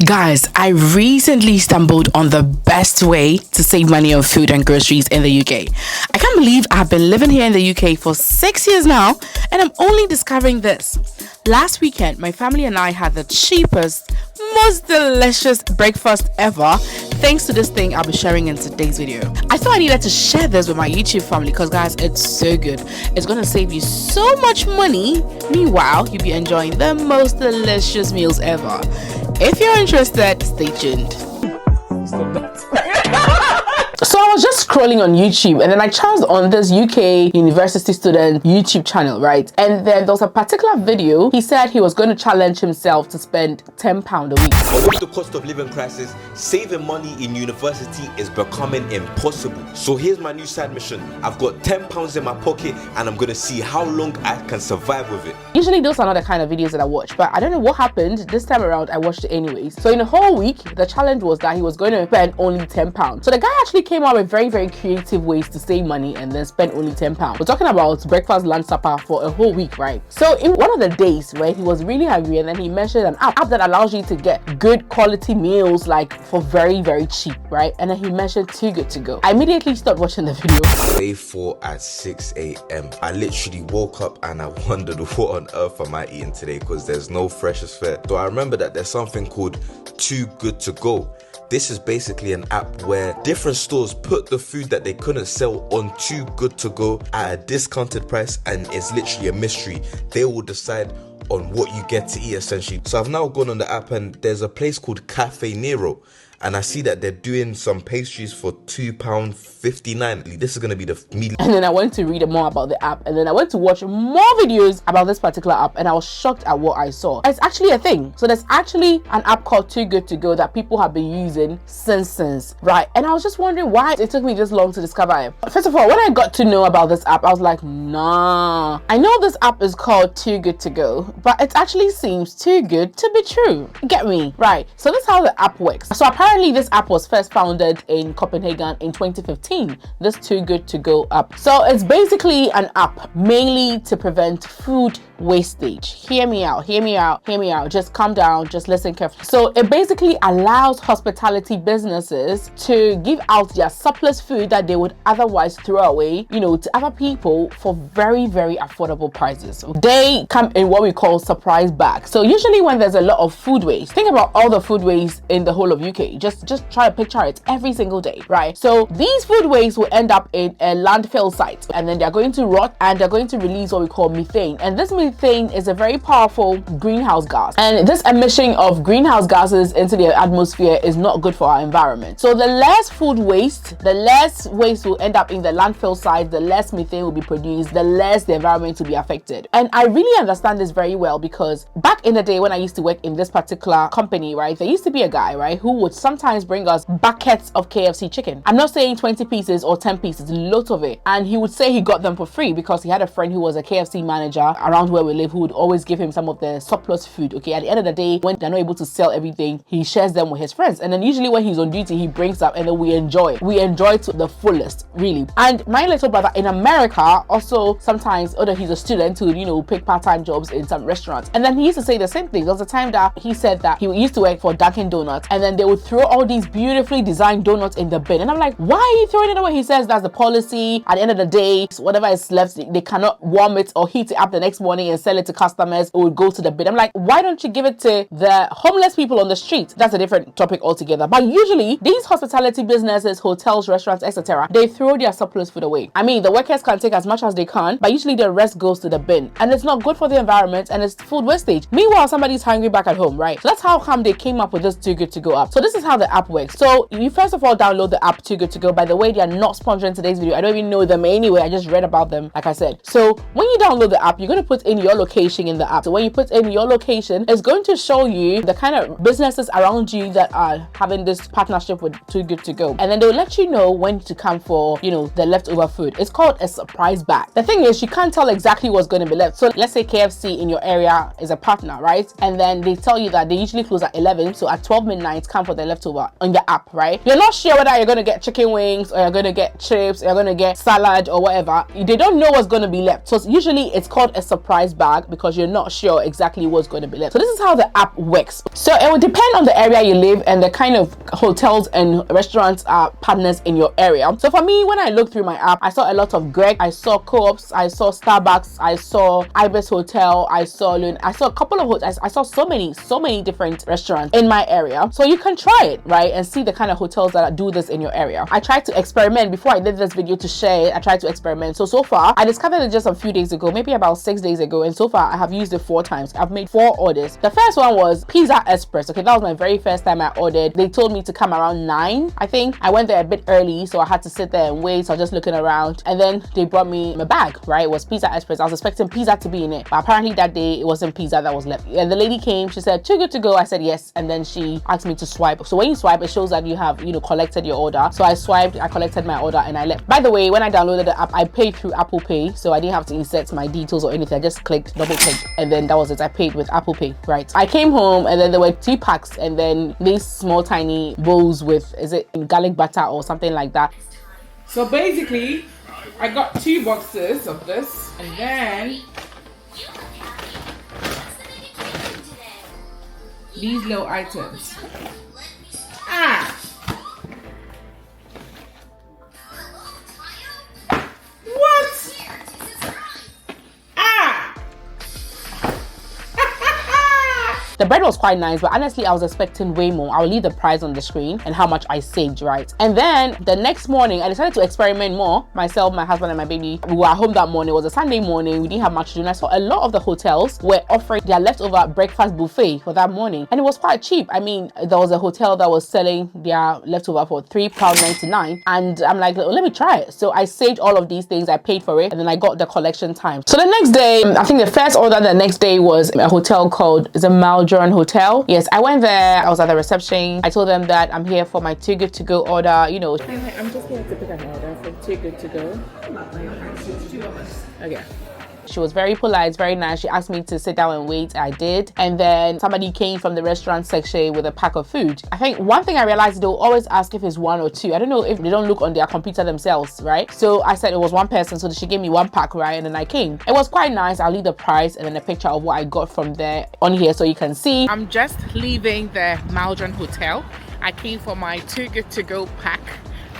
Guys, I recently stumbled on the best way to save money on food and groceries in the UK. I can't believe I've been living here in the UK for 6 years now and I'm only discovering this. Last weekend, my family and I had the cheapest, most delicious breakfast ever thanks to this thing I'll be sharing in today's video. I thought I needed to share this with my YouTube family because guys, it's so good. It's going to save you so much money. Meanwhile, you'll be enjoying the most delicious meals ever. If you're interested, stay tuned. So I was just scrolling on YouTube and then I chanced on this UK university student YouTube channel, right? And then there was a particular video. He said he was going to challenge himself to spend £10 a week. But with the cost of living crisis, saving money in university is becoming impossible. So here's my new side mission. I've got £10 in my pocket and I'm going to see how long I can survive with it. Usually those are not the kind of videos that I watch, but I don't know what happened. This time around, I watched it anyways. So in a whole week, the challenge was that he was going to spend only £10. So the guy actually came out with very, very creative ways to save money and then spend only £10. We're talking about breakfast, lunch, supper for a whole week, right? So in one of the days where he was really hungry, and then he mentioned an app that allows you to get good quality meals like for very, very cheap, right? And then he mentioned Too Good To Go. I immediately stopped watching the video. Day 4 at 6 a.m. I literally woke up and I wondered what on earth am I eating today because there's no freshest fare. So I remember that there's something called Too Good To Go. This is basically an app where different stores put the food that they couldn't sell on Too Good To Go at a discounted price, and it's literally a mystery. They will decide on what you get to eat essentially. So I've now gone on the app and there's a place called Cafe Nero. And I see that they're doing some pastries for £2.59. This is going to be the meal. And then I went to read more about the app. And then I went to watch more videos about this particular app. And I was shocked at what I saw. It's actually a thing. So there's actually an app called Too Good To Go that people have been using since, right? And I was just wondering why it took me this long to discover it. First of all, when I got to know about this app, I was like, nah. I know this app is called Too Good To Go, but it actually seems too good to be true. Get me? Right. So this is how the app works. So apparently this app was first founded in Copenhagen in 2015, this Too Good To Go app. So it's basically an app mainly to prevent food wastage. Hear me out, hear me out, hear me out. Just calm down, just listen carefully. So it basically allows hospitality businesses to give out their surplus food that they would otherwise throw away, you know, to other people for very, very affordable prices. They come in what we call surprise bags. So usually when there's a lot of food waste, think about all the food waste in the whole of UK. Just try to picture it every single day, right? So these food waste will end up in a landfill site and then they're going to rot and they're going to release what we call methane. And this methane is a very powerful greenhouse gas. And this emission of greenhouse gases into the atmosphere is not good for our environment. So the less food waste, the less waste will end up in the landfill site, the less methane will be produced, the less the environment will be affected. And I really understand this very well because back in the day when I used to work in this particular company, right, there used to be a guy, right, who would sometimes bring us buckets of KFC chicken. I'm not saying 20 pieces or 10 pieces, lots of it. And he would say he got them for free because he had a friend who was a KFC manager around where we live who would always give him some of the surplus food. Okay, at the end of the day, when they're not able to sell everything, he shares them with his friends. And then usually when he's on duty, he brings up and then we enjoy it. We enjoy it to the fullest, really. And my little brother in America also sometimes, although he's a student who, you know, pick part-time jobs in some restaurants. And then he used to say the same thing. There was a time that he said that he used to work for Dunkin' Donuts and then they would throw all these beautifully designed donuts in the bin. And I'm like, why are you throwing it away? He says that's the policy. At the end of the day, whatever is left, they cannot warm it or heat it up the next morning and sell it to customers. It would go to the bin. I'm like, why don't you give it to the homeless people on the street? That's a different topic altogether. But usually these hospitality businesses, hotels, restaurants, etc., they throw their surplus food away. I mean, the workers can take as much as they can, but usually the rest goes to the bin. And it's not good for the environment and it's food wastage. Meanwhile, somebody's hungry back at home, right? So that's how come they came up with this Too Good To Go app. So this is how the app works. So you first of all download the app Too Good To Go. By the way, they are not sponsoring today's video. I don't even know them anyway. I just read about them, like I said. So when you download the app, you're going to put in your location in the app. So when you put in your location, it's going to show you the kind of businesses around you that are having this partnership with Too Good To Go. And then they'll let you know when to come for, you know, the leftover food. It's called a surprise bag. The thing is, you can't tell exactly what's going to be left. So let's say KFC in your area is a partner, right? And then they tell you that they usually close at 11. So at 12 midnight, come for the leftover on the app, right? You're not sure whether you're going to get chicken wings or you're going to get chips or you're going to get salad or whatever. They don't know what's going to be left. So usually it's called a surprise surprise bag because you're not sure exactly what's going to be left. So this is how the app works. So it will depend on the area you live and the kind of hotels and restaurants are partners in your area. So for me, when I looked through my app, I saw a lot of Greg, I saw Co-ops, I saw Starbucks, I saw Ibis Hotel, I saw a couple of hotels. I saw so many different restaurants in my area. So you can try it, right, and see the kind of hotels that do this in your area. I tried to experiment before I did this video to share it. I tried to experiment. So far I discovered it just a few days ago, maybe about 6 days ago, and so far I have used it 4 times. I've made 4 orders. The first one was Pizza Express. Okay, that was my very first time I ordered. They told me to come around 9, I think. I went there a bit early, so I had to sit there and wait. So I was just looking around, and then they brought me my bag, right? It was Pizza Express. I was expecting pizza to be in it, but apparently that day it wasn't pizza that was left. And the lady came, she said, "Too good to go." I said yes, and then she asked me to swipe. So when you swipe, it shows that you have, collected your order. So I swiped, I collected my order, and I left. By the way, when I downloaded the app, I paid through Apple Pay, so I didn't have to insert my details or anything. I just double clicked, and then that was it. I paid with Apple Pay, right? I came home, and then there were 2 packs, and then these small tiny bowls with, is it garlic butter or something like that. So basically, I got 2 boxes of this, and then these little items. What? The bread was quite nice, but honestly, I was expecting way more. I'll leave the price on the screen and how much I saved, right? And then the next morning, I decided to experiment more. Myself, my husband, and my baby, we were at home that morning. It was a Sunday morning. We didn't have much to do. And I saw a lot of the hotels were offering their leftover breakfast buffet for that morning. And it was quite cheap. I mean, there was a hotel that was selling their leftover for £3.99. And I'm like, let me try it. So I saved all of these things. I paid for it. And then I got the collection time. So the next day, I think the first order the next day was a hotel called Maljohn Hotel. Yes, I went there. I was at the reception. I told them that I'm here for my Too Good To Go order. Hi, I'm just here to pick an order for Too Good To Go. Okay. She was very polite, very nice. She asked me to sit down and wait. I did. And then somebody came from the restaurant section with a pack of food. I think one thing I realized, they'll always ask if it's 1 or 2. I don't know if they don't look on their computer themselves, right? So I said it was 1 person, so she gave me 1 pack, right? And then I came. It was quite nice. I'll leave the price and then a picture of what I got from there on here so you can see. I'm just leaving the Maljohn Hotel. I came for my Too Good To Go pack.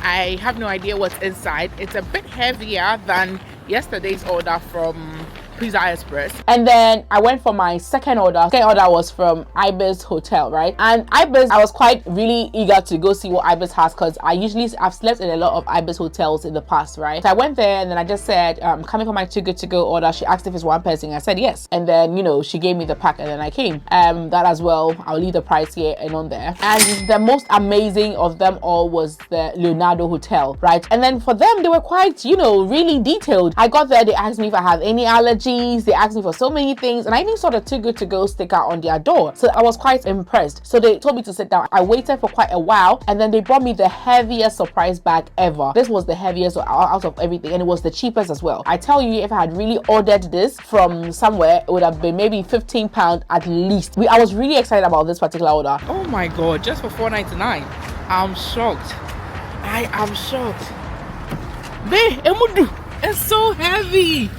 I have no idea what's inside. It's a bit heavier than yesterday's order from Pizza Express. And then I went for my second order. Second order was from Ibis Hotel, right? And Ibis, I was quite really eager to go see what Ibis has because I've slept in a lot of Ibis hotels in the past, right? So I went there and then I just said, coming for my Too Good To Go order. She asked if it's 1 person. I said yes. And then, she gave me the pack and then I came. That as well, I'll leave the price here and on there. And the most amazing of them all was the Leonardo Hotel, right? And then for them, they were quite, really detailed. I got there, they asked me if I have any allergies. They asked me for so many things, and I even saw the Too Good To Go sticker on their door. So I was quite impressed. So they told me to sit down. I waited for quite a while, and then they brought me the heaviest surprise bag ever. This was the heaviest out of everything, and it was the cheapest as well. I tell you, if I had really ordered this from somewhere, it would have been maybe £15 at least. I was really excited about this particular order. Oh my god, just for £4.99. I'm shocked. I am shocked. Babe, it's so heavy.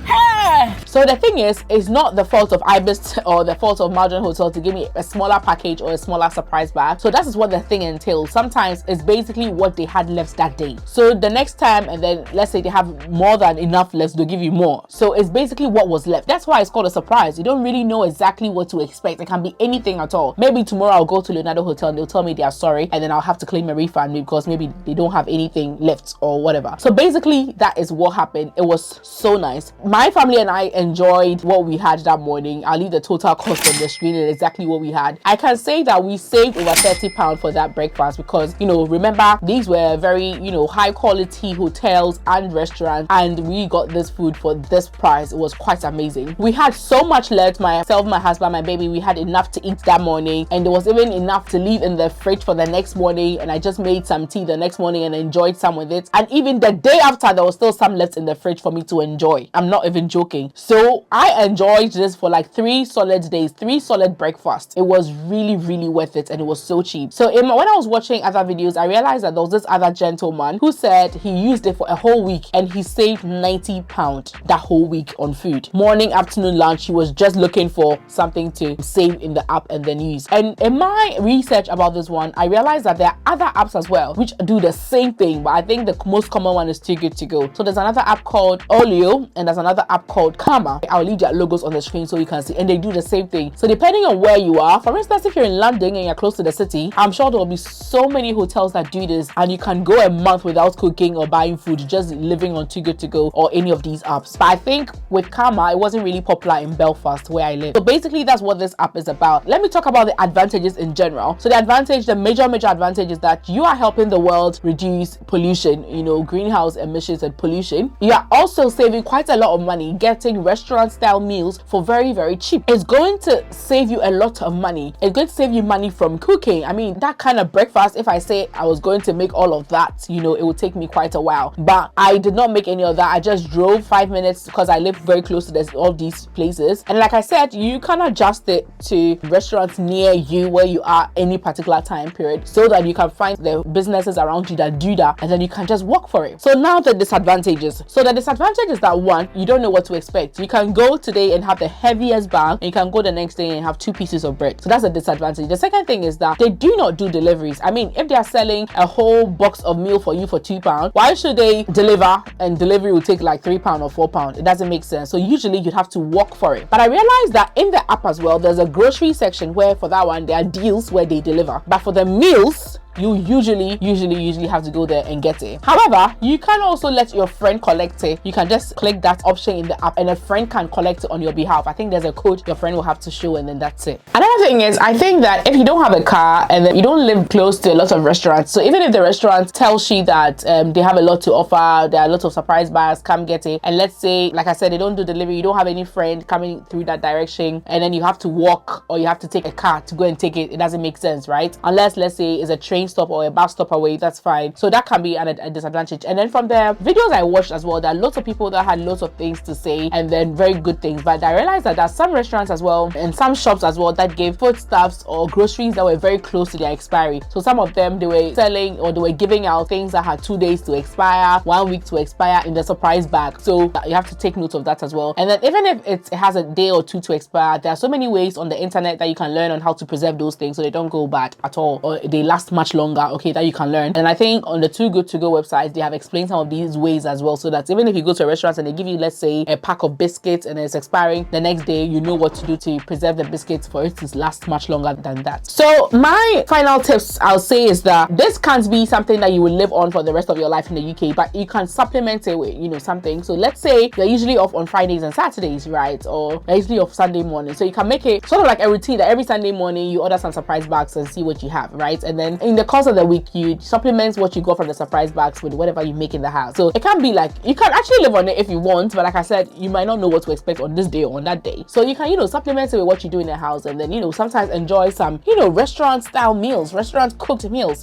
Hey! So the thing is, it's not the fault of Ibis or the fault of Maljohn Hotel to give me a smaller package or a smaller surprise bag. So that is what the thing entails. Sometimes it's basically what they had left that day. So the next time, and then let's say they have more than enough left, they'll give you more. So it's basically what was left. That's why it's called a surprise. You don't really know exactly what to expect. It can be anything at all. Maybe tomorrow I'll go to Leonardo Hotel and they'll tell me they are sorry, and then I'll have to claim a refund because maybe they don't have anything left or whatever. So basically that is what happened. It was so nice. My family and I enjoyed what we had that morning. I'll leave the total cost on the screen and exactly what we had. I can say that we saved over £30 for that breakfast because, remember, these were very, high quality hotels and restaurants, and we got this food for this price. It was quite amazing. We had so much left. Myself, my husband, my baby, we had enough to eat that morning, and there was even enough to leave in the fridge for the next morning, and I just made some tea the next morning and enjoyed some with it. And even the day after, there was still some left in the fridge for me to enjoy. I'm not even joking. cooking. So I enjoyed this for like 3 solid days, 3 solid breakfasts. It was really, really worth it, and it was so cheap. So when I was watching other videos, I realized that there was this other gentleman who said he used it for a whole week and he saved £90 that whole week on food. Morning, afternoon, lunch, he was just looking for something to save in the app and then use. And in my research about this one, I realized that there are other apps as well which do the same thing, but I think the most common one is Too Good To Go. So there's another app called Olio and there's another app called Karma. I'll leave their logos on the screen so you can see, and they do the same thing. So depending on where you are, for instance, if you're in London and you're close to the city, I'm sure there will be so many hotels that do this, and you can go a month without cooking or buying food, just living on Too Good To Go or any of these apps. But I think with Karma, it wasn't really popular in Belfast where I live. So basically that's what this app is about. Let me talk about the advantages in general. So the major advantage is that you are helping the world reduce pollution, greenhouse emissions and pollution. You are also saving quite a lot of money getting restaurant style meals for very, very cheap. It's going to save you a lot of money. It's going to save you money from cooking. I mean, that kind of breakfast, if I say I was going to make all of that, it would take me quite a while. But I did not make any of that. I just drove 5 minutes because I live very close to all these places. And like I said, you can adjust it to restaurants near you where you are any particular time period so that you can find the businesses around you that do that, and then you can just work for it. So now the disadvantages. So the disadvantage is that one, you don't know what to expect. You can go today and have the heaviest bag, and you can go the next day and have 2 pieces of bread. So that's a disadvantage. The second thing is that they do not do deliveries. I mean, if they are selling a whole box of meal for you for £2, why should they deliver and delivery will take like £3 or £4? It doesn't make sense. So usually you'd have to work for it. But I realized that in the app as well, there's a grocery section where for that one, there are deals where they deliver. But for the meals, you usually have to go there and get it. However, you can also let your friend collect it. You can just click that option in the app and a friend can collect it on your behalf. I think there's a code your friend will have to show, and then that's it. Another thing is, I think that if you don't have a car and then you don't live close to a lot of restaurants, so even if the restaurant tells you that they have a lot to offer, there are lots of surprise bars, come get it, and let's say, like I said, they don't do delivery, you don't have any friend coming through that direction, and then you have to walk or you have to take a car to go and take it, it doesn't make sense, right? Unless, let's say, it's a train stop or a bus stop away, that's fine. So that can be a disadvantage. And then from the videos I watched as well, there are lots of people that had lots of things to say and then very good things. But I realized that there are some restaurants as well and some shops as well that gave foodstuffs or groceries that were very close to their expiry. So some of them, they were selling or they were giving out things that had 2 days to expire, 1 week to expire in the surprise bag. So you have to take note of that as well. And then even if it has a day or 2 to expire, there are so many ways on the internet that you can learn on how to preserve those things so they don't go bad at all or they last much longer. Okay, that you can learn. And I think on the Too Good To Go website, they have explained some of these ways as well, so that even if you go to a restaurant and they give you, let's say, a pack of biscuits and it's expiring the next day, you know what to do to preserve the biscuits for it to last much longer than that. So my final tips I'll say is that this can't be something that you will live on for the rest of your life in the UK, but you can supplement it with something. So let's say you're usually off on Fridays and Saturdays, right? Or you're usually off Sunday morning, so you can make it sort of like a routine that every Sunday morning you order some surprise bags and see what you have, right? And then in the course of the week you supplement what you got from the surprise bags with whatever you make in the house. So it can be like, you can actually live on it if you want, but like I said, you might not know what to expect on this day or on that day. So you can, supplement it with what you do in the house, and then, sometimes enjoy some, restaurant style meals, restaurant cooked meals,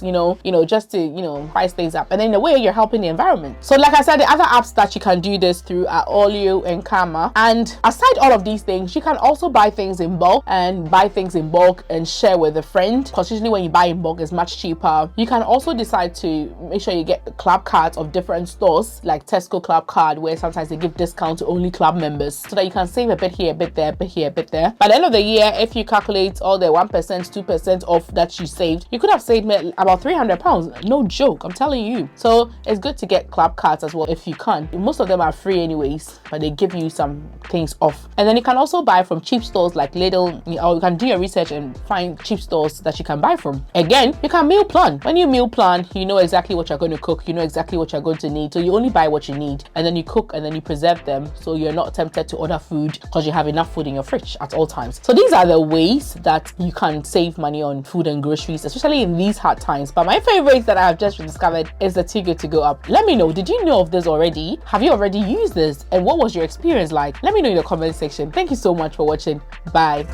just to, spice things up. And then in a way, you're helping the environment. So like I said, the other apps that you can do this through are Olio and Karma. And aside all of these things, you can also buy things in bulk and share with a friend, because usually when you buy in bulk, it's much cheaper. You can also decide to make sure you get club cards of different stores, like Tesco club card, where sometimes they give discount to only club members, so that you can save a bit here, a bit there, a bit here, a bit there. By the end of the year, if you calculate all the 1%, 2% off that you saved, you could have saved about £300. No joke, I'm telling you. So it's good to get club cards as well if you can. Most of them are free anyways, but they give you some things off. And then you can also buy from cheap stores like Lidl, or you can do your research and find cheap stores that you can buy from. Again, you can meal plan. When you meal plan, you know exactly what you're going to cook, you know exactly what you're going to need, so you only buy what you need, and then you cook and then you preserve them, so you're not tempted to order food because you have enough food in your fridge at all times. So these are the ways that you can save money on food and groceries, especially in these hard times. But my favorite that I have just discovered is the Too Good To Go app. Let me know, did you know of this already? Have you already used this, and what was your experience like? Let me know in the comment section. Thank you so much for watching. Bye.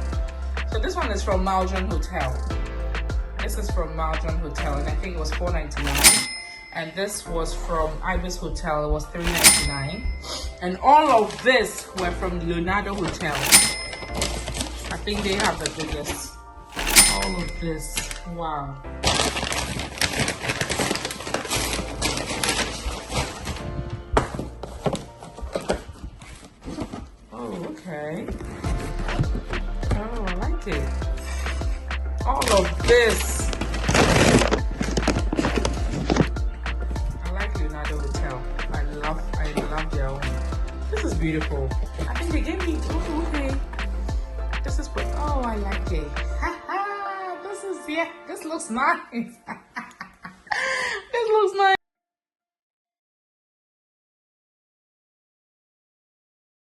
So this one is from Maldron Hotel. This is from Maldron Hotel, and I think it was $4.99. And this was from Ibis Hotel. It was $3.99. And all of this were from Leonardo Hotel. I think they have the biggest. All of this. Wow. Oh, okay. Oh, I like it. All of this. I like Leonardo Hotel. I love their own. This is beautiful. I think they gave me, oh, okay. This is, oh, I like it. This is, yeah, this looks nice.